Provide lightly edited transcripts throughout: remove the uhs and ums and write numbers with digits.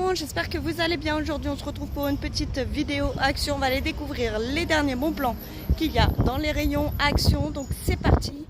monde, j'espère que vous allez bien. Aujourd'hui on se retrouve pour une petite vidéo action. On va aller découvrir les derniers bons plans qu'il y a dans les rayons action. Donc c'est parti.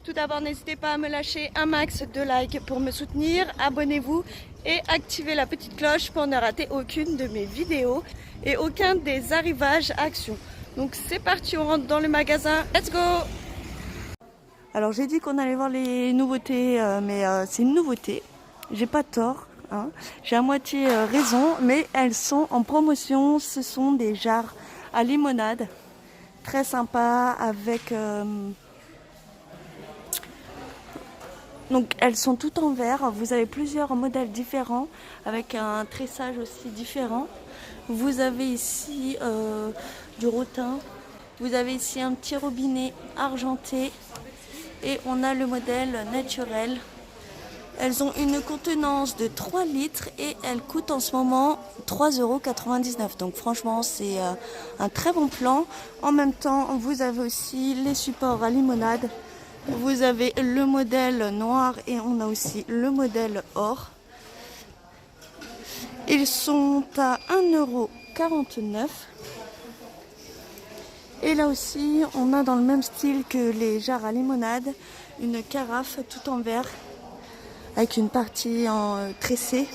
Tout d'abord n'hésitez pas à me lâcher un max de likes pour me soutenir. Abonnez-vous et activez la petite cloche pour ne rater aucune de mes vidéos et aucun des arrivages action. Donc c'est parti, on rentre dans le magasin. Let's go! Alors j'ai dit qu'on allait voir les nouveautés, mais c'est une nouveauté. J'ai pas tort. Hein. J'ai à moitié raison, mais elles sont en promotion. Ce sont des jarres à limonade, très sympa avec. Donc elles sont toutes en verre. Vous avez plusieurs modèles différents avec un tressage aussi différent. Vous avez ici du rotin. Vous avez ici un petit robinet argenté et on a le modèle naturel. Elles ont une contenance de 3 litres et elles coûtent en ce moment 3,99 €. Donc franchement, c'est un très bon plan. En même temps, vous avez aussi les supports à limonade. Vous avez le modèle noir et on a aussi le modèle or. Ils sont à 1,49 €. Et là aussi, on a dans le même style que les jarres à limonade, une carafe tout en verre, avec une partie en tressée.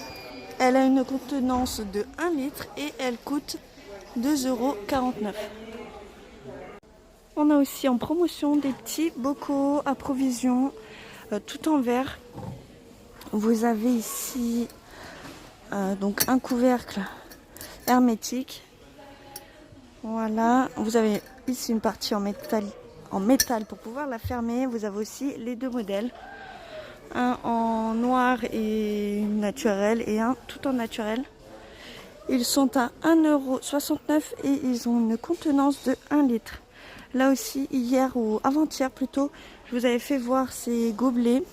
Elle a une contenance de 1 litre et elle coûte 2,49 €. On a aussi en promotion des petits bocaux à provision tout en verre. Vous avez ici donc un couvercle hermétique. Voilà, vous avez ici une partie en métal pour pouvoir la fermer. Vous avez aussi les deux modèles. Un en noir et naturel et un tout en naturel. Ils sont à 1,69 € et ils ont une contenance de 1 litre. Là aussi, hier ou avant-hier plutôt, je vous avais fait voir ces gobelets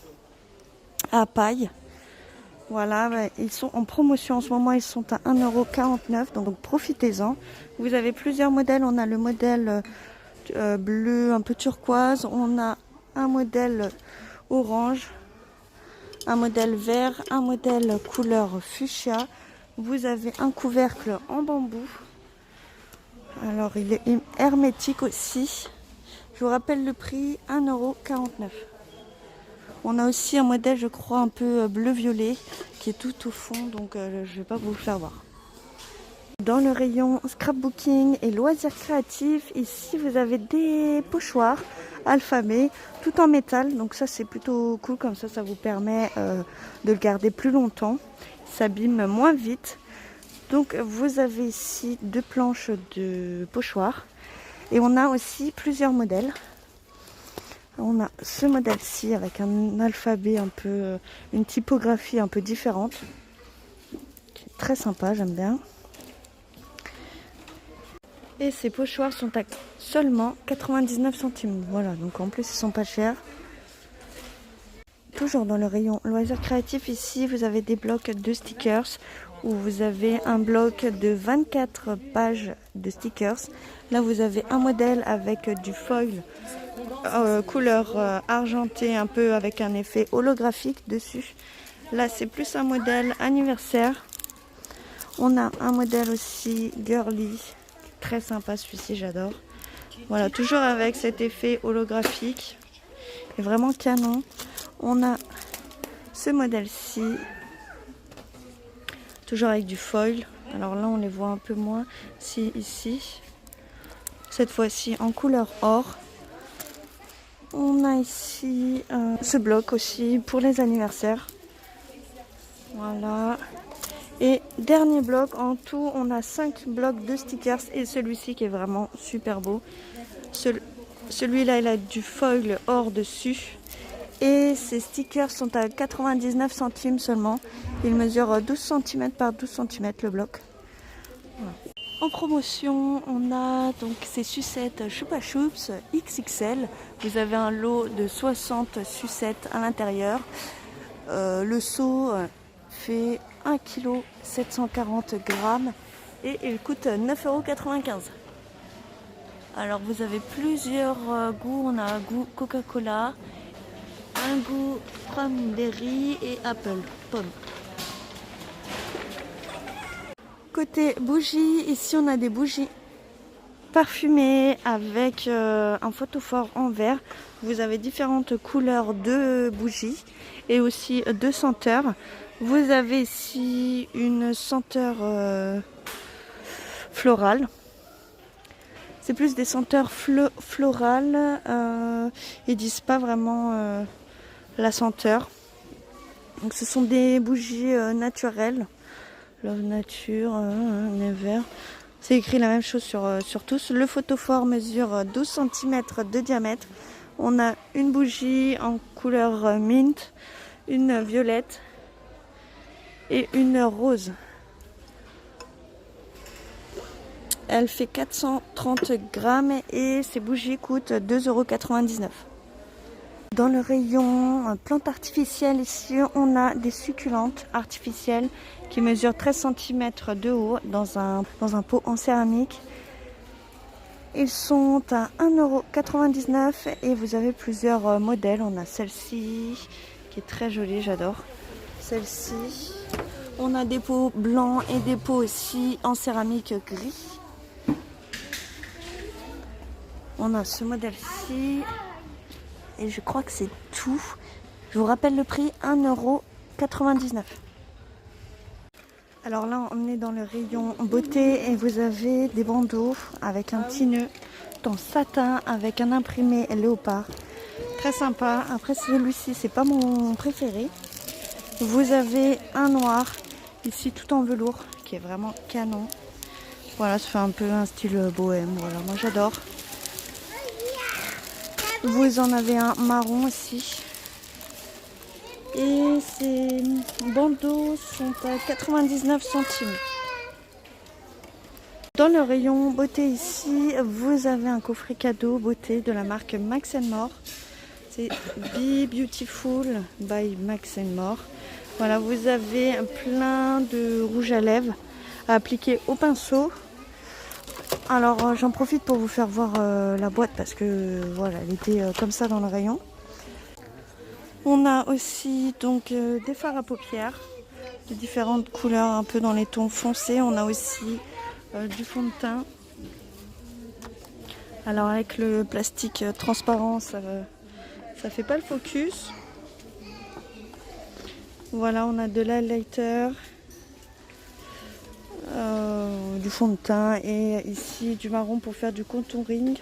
à paille. Voilà, ils sont en promotion en ce moment, ils sont à 1,49 €, donc profitez-en. Vous avez plusieurs modèles, on a le modèle bleu un peu turquoise, on a un modèle orange, un modèle vert, un modèle couleur fuchsia. Vous avez un couvercle en bambou. Alors il est hermétique aussi. Je vous rappelle le prix, 1,49 €. On a aussi un modèle, je crois, un peu bleu-violet qui est tout au fond, donc je ne vais pas vous le faire voir. Dans le rayon scrapbooking et loisirs créatifs, ici vous avez des pochoirs alphabet tout en métal, donc ça c'est plutôt cool, comme ça vous permet de le garder plus longtemps, il s'abîme moins vite. Donc vous avez ici 2 planches de pochoirs et on a aussi plusieurs modèles. On a ce modèle-ci avec un alphabet un peu, une typographie un peu différente, qui est très sympa, j'aime bien. Et ces pochoirs sont à seulement 99 centimes. Voilà, donc en plus ils sont pas chers. Toujours dans le rayon loisirs créatifs, ici vous avez des blocs de stickers où vous avez un bloc de 24 pages de stickers. Là vous avez un modèle avec du foil couleur argentée, un peu avec un effet holographique dessus. Là c'est plus un modèle anniversaire. On a un modèle aussi girly, très sympa celui-ci, j'adore. Voilà, toujours avec cet effet holographique, est vraiment canon. On a ce modèle-ci, toujours avec du foil. Alors là on les voit un peu moins, si ici. Cette fois-ci en couleur or. On a ici ce bloc aussi pour les anniversaires. Voilà. Et dernier bloc, en tout on a 5 blocs de stickers et celui-ci qui est vraiment super beau. Celui-là il a du foil or dessus. Et ces stickers sont à 99 centimes seulement. Il mesure 12 cm par 12 cm le bloc. Voilà. En promotion, on a donc ces sucettes Chupa Chups XXL. Vous avez un lot de 60 sucettes à l'intérieur. Le seau fait 1 kg 740 g et il coûte 9,95 €. Alors vous avez plusieurs goûts. On a un goût Coca-Cola, un goût cranberry et apple, pomme. côté bougies, ici on a des bougies parfumées avec un photophore en verre. Vous avez différentes couleurs de bougies et aussi de senteurs. Vous avez ici une senteur florale. C'est plus des senteurs florales. Ils disent pas vraiment la senteur. Donc ce sont des bougies naturelles. Love Nature, Never. C'est écrit la même chose sur tous. Le photophore mesure 12 cm de diamètre. On a une bougie en couleur mint, une violette et une rose. Elle fait 430 grammes et ces bougies coûtent 2,99 €. Dans le rayon plantes artificielles, ici on a des succulentes artificielles qui mesurent 13 cm de haut dans un pot en céramique. Ils sont à 1,99 € et vous avez plusieurs modèles. On a celle-ci qui est très jolie, j'adore. Celle-ci. On a des pots blancs et des pots aussi en céramique gris. On a ce modèle-ci. Et je crois que c'est tout. Je vous rappelle le prix, 1,99 €. Alors là, on est dans le rayon beauté et vous avez des bandeaux avec un petit nœud en satin avec un imprimé léopard. Très sympa. Après, celui-ci, c'est pas mon préféré. Vous avez un noir ici tout en velours qui est vraiment canon. Voilà, ça fait un peu un style bohème. Voilà, moi j'adore. Vous en avez un marron aussi. Et ces bandeaux sont à 99 centimes. Dans le rayon beauté ici, vous avez un coffret cadeau beauté de la marque Max & More. C'est Be Beautiful by Max & More. Voilà, vous avez plein de rouge à lèvres à appliquer au pinceau. Alors j'en profite pour vous faire voir la boîte parce que voilà, elle était comme ça dans le rayon. On a aussi donc des fards à paupières de différentes couleurs, un peu dans les tons foncés. On a aussi du fond de teint. Alors avec le plastique transparent, ça fait pas le focus. Voilà, on a de l'highlighter, du fond de teint et ici du marron pour faire du contouring.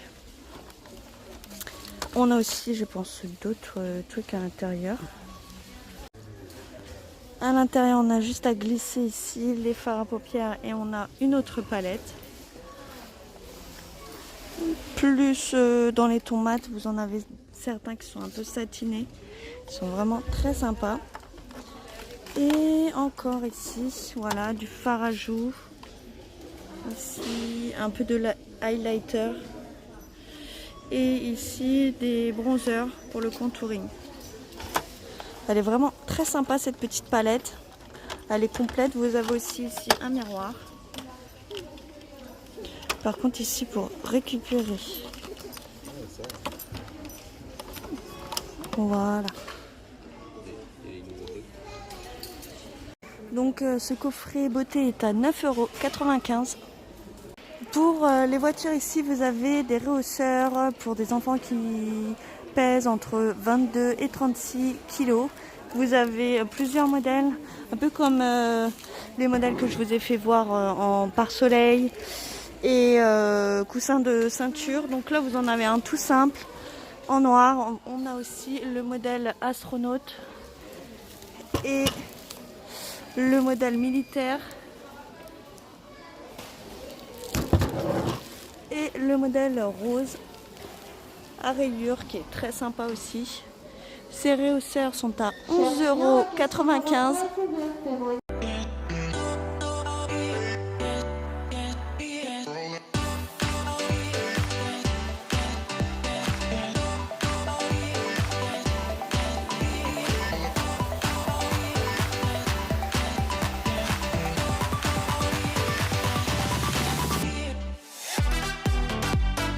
On a aussi, je pense, d'autres trucs à l'intérieur. À l'intérieur, on a juste à glisser ici les fards à paupières et on a une autre palette. Plus dans les tons mat, vous en avez certains qui sont un peu satinés. Ils sont vraiment très sympas. Et encore ici, voilà, du fard à joues. Ici, un peu de highlighter. Et ici, des bronzers pour le contouring. Elle est vraiment très sympa cette petite palette. Elle est complète. Vous avez aussi ici un miroir. Par contre ici pour récupérer. Voilà. Donc ce coffret beauté est à 9,95 €. Pour les voitures ici, vous avez des rehausseurs pour des enfants qui pèsent entre 22 et 36 kg. Vous avez plusieurs modèles, un peu comme les modèles que je vous ai fait voir en pare-soleil et coussin de ceinture. Donc là, vous en avez un tout simple en noir. On a aussi le modèle astronaute et le modèle militaire. Et le modèle rose à rayures qui est très sympa aussi. Ces rehausseurs sont à 11,95 €.